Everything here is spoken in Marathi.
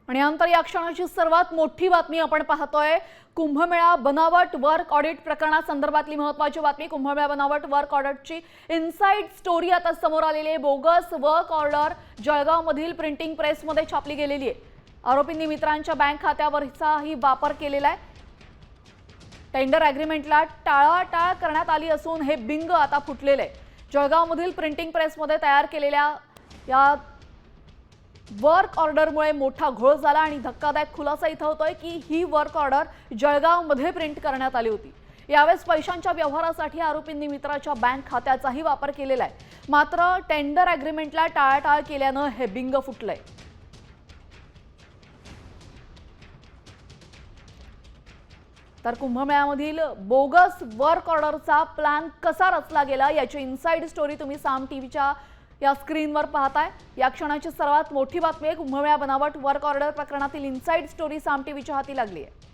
आणि नंतर या क्षणाची सर्वात मोठी बातमी आपण पाहतोय। कुंभमेळा बनावट वर्क ऑडिट प्रकरणासंदर्भातली महत्त्वाची बातमी। कुंभमेळा बनावट वर्क ऑडिटची इनसाइड स्टोरी आता समोर आलेली आहे। बोगस वर्क ऑर्डर जळगावमधील प्रिंटिंग प्रेसमध्ये छापली गेलेली आहे। आरोपींनी मित्रांच्या बँक खात्यावरचाही वापर केलेला आहे। टेंडर अग्रीमेंटला टाळाटाळ करण्यात आली असून हे बिंग आता फुटलेले आहे। जळगावमधील प्रिंटिंग प्रेसमध्ये तयार केलेल्या या वर्क ऑर्डरमुळे मोठा घोळ झाला आणि धक्कादायक खुलासा इथं होतोय की ही वर्क ऑर्डर जळगावमध्ये प्रिंट करण्यात आली होती। यावेळेस पैशांच्या व्यवहारासाठी आरोपींनी मित्राच्या बँक खात्याचाही वापर केलेला आहे। मात्र टेंडर अग्रीमेंटला टाळाटाळ केल्यानं हे बिंग फुटलंय। तर कुंभमेळ्यामधील बोगस वर्क ऑर्डरचा प्लॅन कसा रचला गेला याची इनसाइड स्टोरी तुम्ही साम टीव्हीच्या या स्क्रीनवर पाहताय। या क्षणाची सर्वात मोठी बातमी आहे। कुंभमेळा बनावट वर्क ऑर्डर प्रकरणातील इनसाइड स्टोरी साम टीव्हीच्या हाती लागली आहे।